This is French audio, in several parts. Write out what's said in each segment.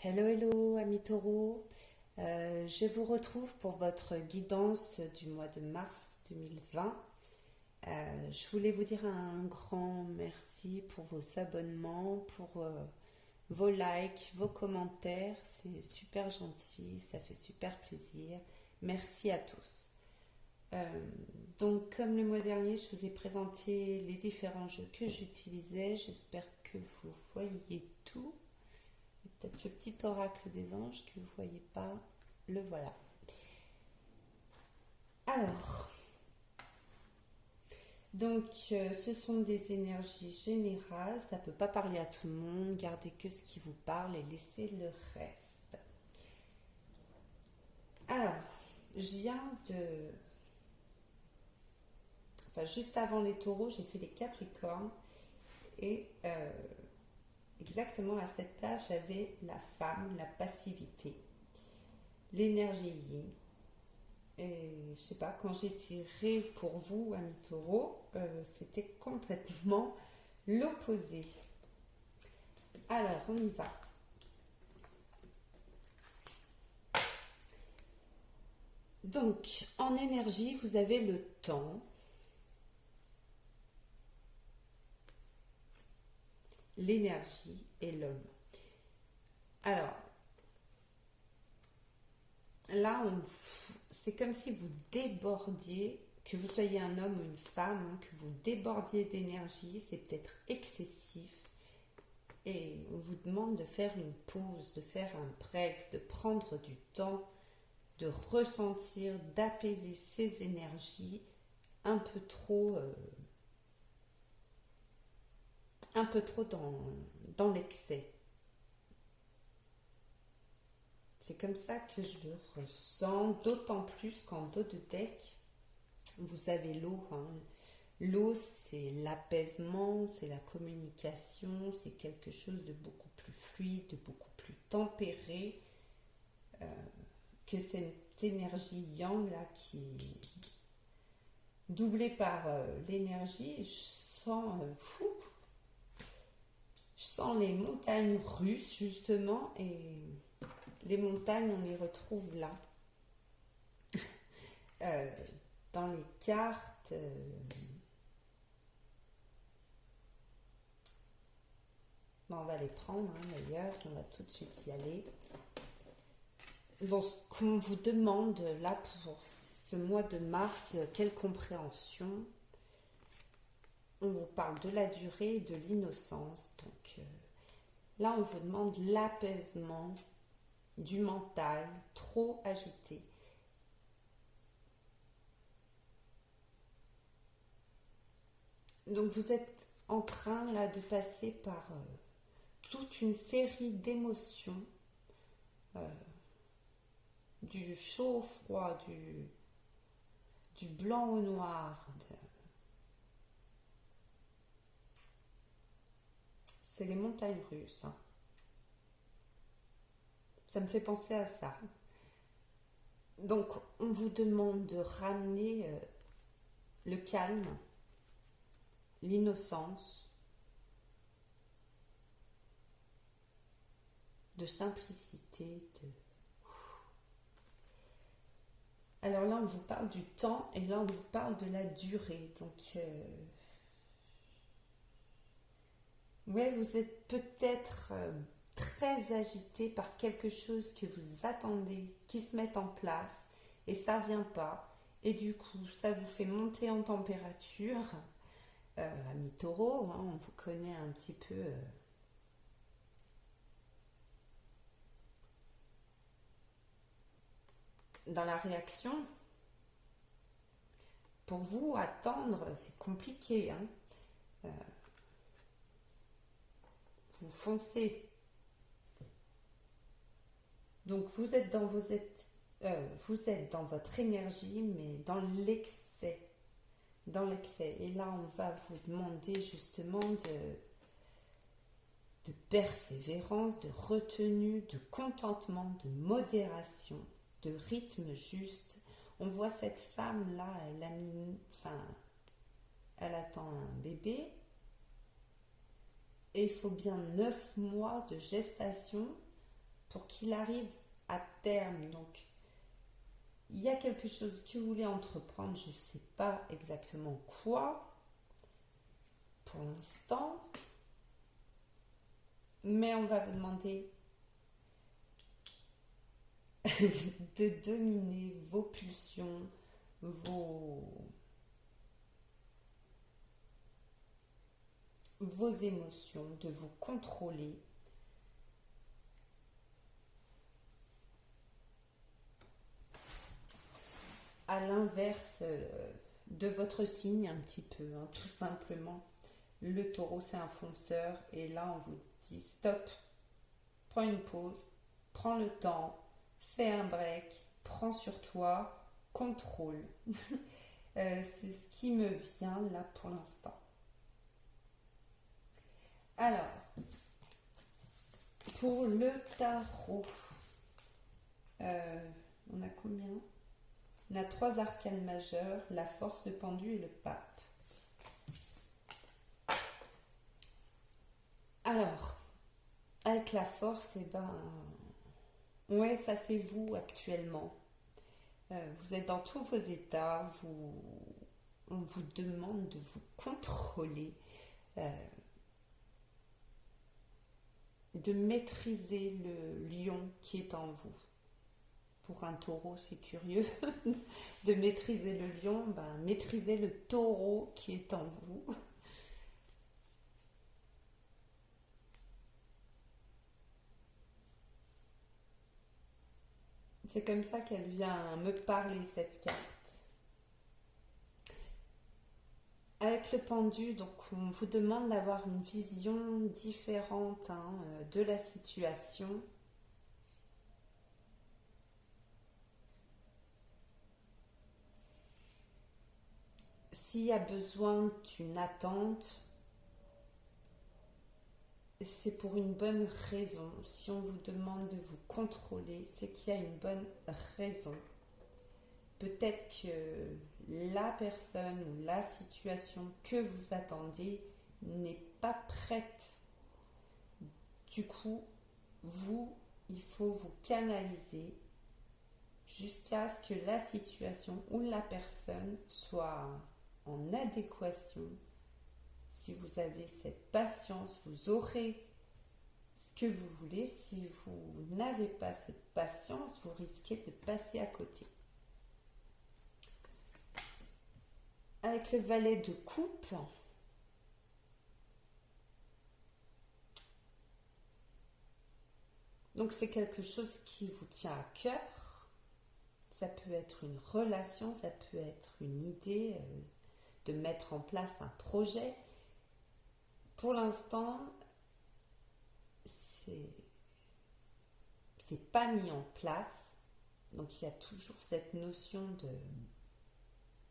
Hello, hello, amis taureaux. Je vous retrouve pour votre guidance du mois de mars 2020. Je voulais vous dire un grand merci pour vos abonnements, pour vos likes, vos commentaires. C'est super gentil, ça fait super plaisir. Merci à tous. Donc, comme le mois dernier, je vous ai présenté les différents jeux que j'utilisais. J'espère que vous voyez tout. Peut-être le petit oracle des anges que vous ne voyez pas, le voilà. Alors, donc ce sont des énergies générales, ça ne peut pas parler à tout le monde, gardez que ce qui vous parle et laissez le reste. Alors, je viens de... Enfin, juste avant les taureaux, j'ai fait les capricornes et exactement à cette place, j'avais la femme, la passivité, l'énergie yin. Et je sais pas, quand j'ai tiré pour vous, amis taureaux, c'était complètement l'opposé. Alors, on y va. Donc, en énergie, vous avez le temps, l'énergie et l'homme. Alors, là, c'est comme si vous débordiez, que vous soyez un homme ou une femme, hein, que vous débordiez d'énergie, c'est peut-être excessif. Et on vous demande de faire une pause, de faire un break, de prendre du temps, de ressentir, d'apaiser ces énergies un peu trop dans l'excès. C'est comme ça que je le ressens, d'autant plus qu'en dos de deck, vous avez l'eau. Hein. L'eau, c'est l'apaisement, c'est la communication, c'est quelque chose de beaucoup plus fluide, de beaucoup plus tempéré que cette énergie yang là qui est doublée par l'énergie. Je sens les montagnes russes justement, et les montagnes on les retrouve là euh, dans les cartes. On va les prendre hein, d'ailleurs, on va tout de suite y aller. Donc, ce qu'on vous demande là pour ce mois de mars, quelle compréhension? On vous parle de la durée et de l'innocence. Donc, là, on vous demande l'apaisement du mental trop agité. Donc, vous êtes en train là de passer par toute une série d'émotions, du chaud au froid, du blanc au noir. C'est les montagnes russes. Hein. Ça me fait penser à ça. Donc, on vous demande de ramener le calme, l'innocence, de simplicité. Alors là, on vous parle du temps et là, on vous parle de la durée. Donc, ouais, vous êtes peut-être très agité par quelque chose que vous attendez qui se mette en place et ça vient pas. Et du coup, ça vous fait monter en température. Amis taureaux, hein, on vous connaît un petit peu dans la réaction. Pour vous, attendre, c'est compliqué. Hein. Vous foncez. Donc vous êtes vous êtes dans votre énergie, mais dans l'excès. Dans l'excès. Et là, on va vous demander justement de persévérance, de retenue, de contentement, de modération, de rythme juste. On voit cette femme-là, elle attend un bébé. Et il faut bien 9 mois de gestation pour qu'il arrive à terme. Donc, il y a quelque chose que vous voulez entreprendre, je ne sais pas exactement quoi pour l'instant, mais on va vous demander de dominer vos pulsions, vos émotions, de vous contrôler. À l'inverse de votre signe un petit peu, hein, tout simplement. Le taureau, c'est un fonceur et là, on vous dit stop, prends une pause, prends le temps, fais un break, prends sur toi, contrôle. C'est ce qui me vient là pour l'instant. Alors, pour le tarot, on a combien? On a 3 arcanes majeures, la force, le pendu et le pape. Alors, avec la force, ouais, ça c'est vous actuellement. Vous êtes dans tous vos états, on vous demande de vous contrôler, de maîtriser le lion qui est en vous. Pour un taureau, c'est curieux de maîtriser le lion, maîtrisez le taureau qui est en vous. C'est comme ça qu'elle vient me parler, cette carte. Avec le pendu, donc on vous demande d'avoir une vision différente de la situation. S'il y a besoin d'une attente, c'est pour une bonne raison. Si on vous demande de vous contrôler, c'est qu'il y a une bonne raison. Peut-être que la personne ou la situation que vous attendez n'est pas prête. Du coup, il faut vous canaliser jusqu'à ce que la situation ou la personne soit en adéquation. Si vous avez cette patience, vous aurez ce que vous voulez. Si vous n'avez pas cette patience, vous risquez de passer à côté. Avec le valet de coupe, donc c'est quelque chose qui vous tient à cœur. Ça peut être une relation, ça peut être une idée de mettre en place un projet. Pour l'instant, c'est pas mis en place. Donc il y a toujours cette notion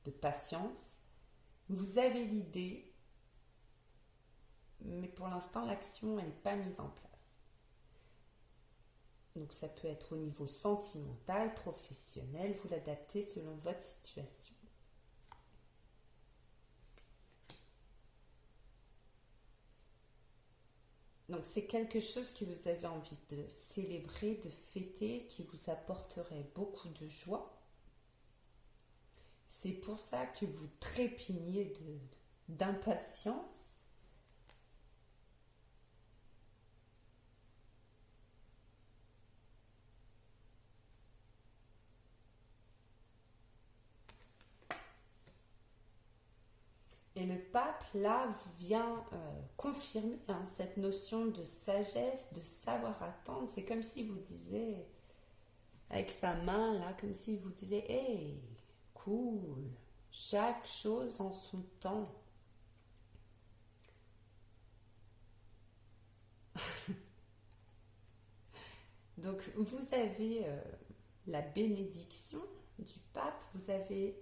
de patience. Vous avez l'idée, mais pour l'instant, l'action, elle n'est pas mise en place. Donc ça peut être au niveau sentimental, professionnel, vous l'adaptez selon votre situation. Donc c'est quelque chose que vous avez envie de célébrer, de fêter, qui vous apporterait beaucoup de joie. C'est pour ça que vous trépignez d'impatience. Et le pape, là, vient confirmer cette notion de sagesse, de savoir attendre. C'est comme s'il vous disait, avec sa main, là, comme s'il vous disait « Hey, cool, chaque chose en son temps. » Donc, vous avez la bénédiction du pape, vous avez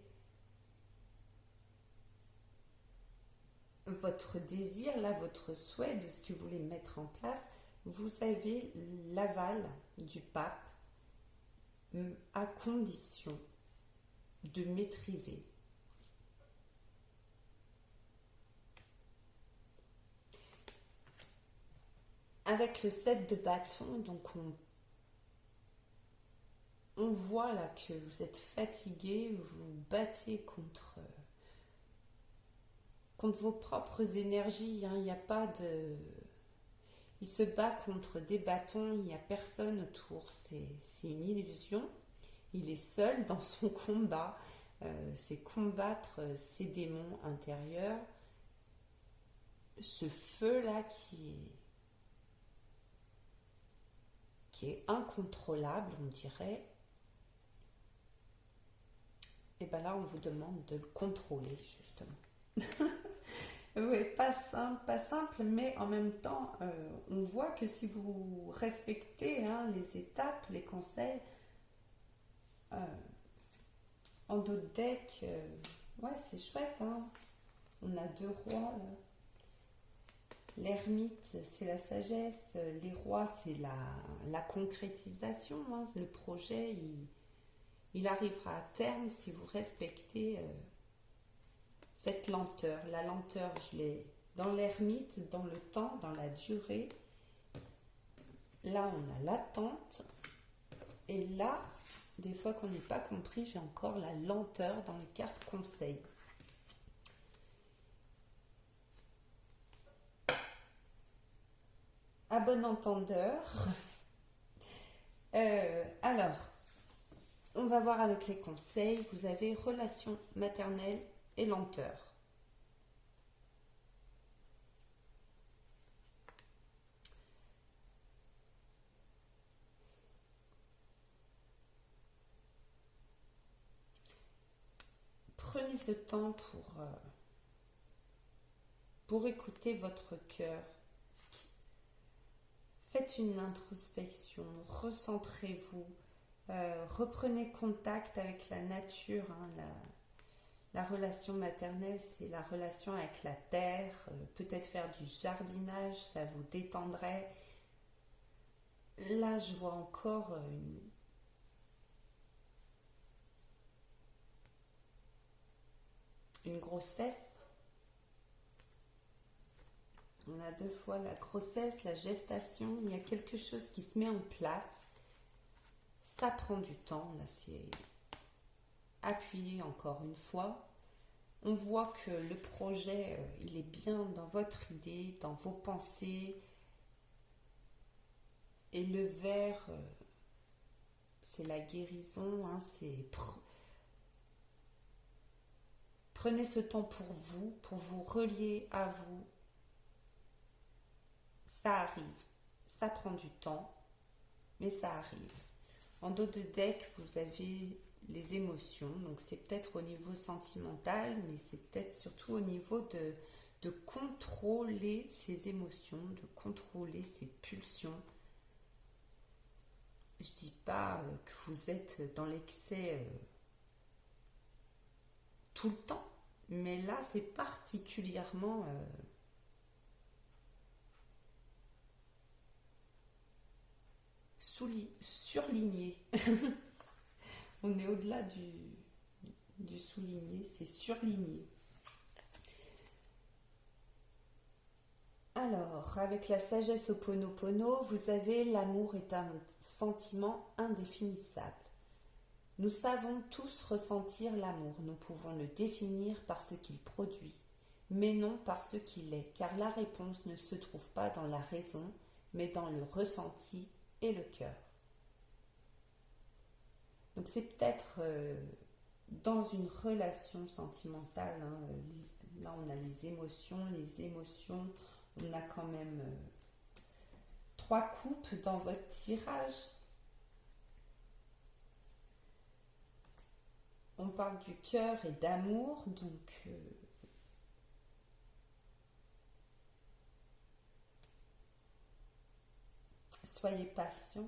votre désir, là, votre souhait de ce que vous voulez mettre en place, vous avez l'aval du pape à condition de maîtriser. Avec le 7 de bâton, donc on voit là que vous êtes fatigué, vous vous battez contre vos propres énergies. Hein. Il n'y a pas de... Il se bat contre des bâtons, il n'y a personne autour. C'est une illusion. Il est seul dans son combat. C'est combattre ses démons intérieurs. Ce feu-là qui est incontrôlable, on dirait. Et bien là, on vous demande de le contrôler, justement. Oui, pas simple, mais en même temps, on voit que si vous respectez les étapes, les conseils, en d'autres decks, ouais, c'est chouette. Hein. On a 2 rois, là. L'ermite, c'est la sagesse. Les rois, c'est la concrétisation. Hein. Le projet, il arrivera à terme si vous respectez cette lenteur. La lenteur, je l'ai dans l'ermite, dans le temps, dans la durée. Là, on a l'attente. Et là, des fois qu'on n'est pas compris, j'ai encore la lenteur dans les cartes conseils. À bon entendeur. Alors, on va voir avec les conseils. Vous avez relation maternelle et lenteur. Prenez ce temps pour écouter votre cœur. Faites une introspection, recentrez-vous, reprenez contact avec la nature. Hein, la relation maternelle, c'est la relation avec la terre, peut-être faire du jardinage, ça vous détendrait. Là, je vois encore une grossesse. On a 2 fois la grossesse, la gestation. Il y a quelque chose qui se met en place. Ça prend du temps. Là, c'est appuyé encore une fois. On voit que le projet, il est bien dans votre idée, dans vos pensées. Et le vert, c'est la guérison. Hein, prenez ce temps pour vous relier à vous. Ça arrive, ça prend du temps, mais ça arrive. En dos de deck, vous avez les émotions, donc c'est peut-être au niveau sentimental, mais c'est peut-être surtout au niveau de contrôler ses émotions, de contrôler ses pulsions. Je dis pas que vous êtes dans l'excès tout le temps, mais là c'est particulièrement... surligné. On est au-delà du souligné, c'est surligné. Alors, avec la sagesse Ho'oponopono, vous avez l'amour est un sentiment indéfinissable. Nous savons tous ressentir l'amour, nous pouvons le définir par ce qu'il produit, mais non par ce qu'il est, car la réponse ne se trouve pas dans la raison, mais dans le ressenti et le cœur. Donc c'est peut-être dans une relation sentimentale, hein, là on a les émotions, on a quand même 3 coupes dans votre tirage. On parle du cœur et d'amour, donc soyez patient,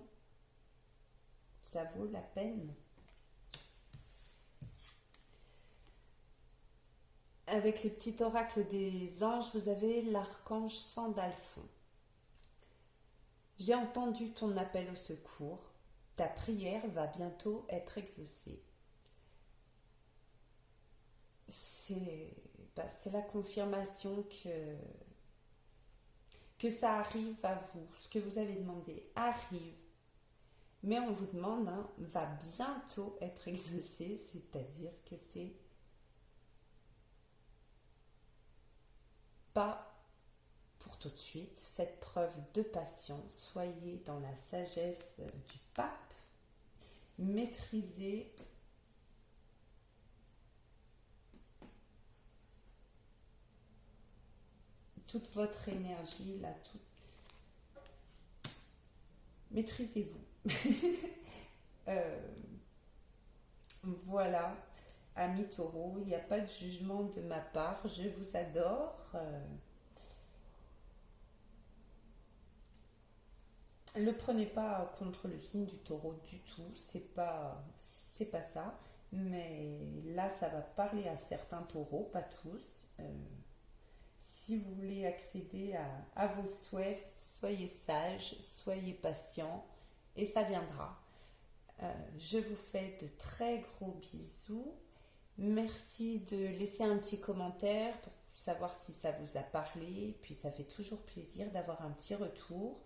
ça vaut la peine. Avec les petits oracles des anges, vous avez l'archange Sandalphon. J'ai entendu ton appel au secours, ta prière va bientôt être exaucée. C'est la confirmation que ça arrive à vous, ce que vous avez demandé arrive. Mais on vous demande, hein, va bientôt être exaucé, c'est-à-dire que c'est pas pour tout de suite. Faites preuve de patience, soyez dans la sagesse du pape, maîtrisez toute votre énergie, là, tout. Maîtrisez-vous. Euh, voilà, amis taureaux, il n'y a pas de jugement de ma part, je vous adore. Le prenez pas contre le signe du taureau du tout, c'est pas ça. Mais là, ça va parler à certains taureaux, pas tous. Si vous voulez accéder à vos souhaits, soyez sages, soyez patients et ça viendra. Je vous fais de très gros bisous. Merci de laisser un petit commentaire pour savoir si ça vous a parlé. Puis ça fait toujours plaisir d'avoir un petit retour.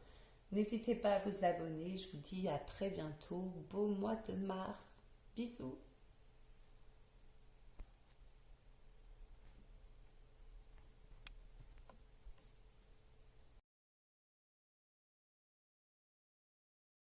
N'hésitez pas à vous abonner. Je vous dis à très bientôt. Beau mois de mars. Bisous.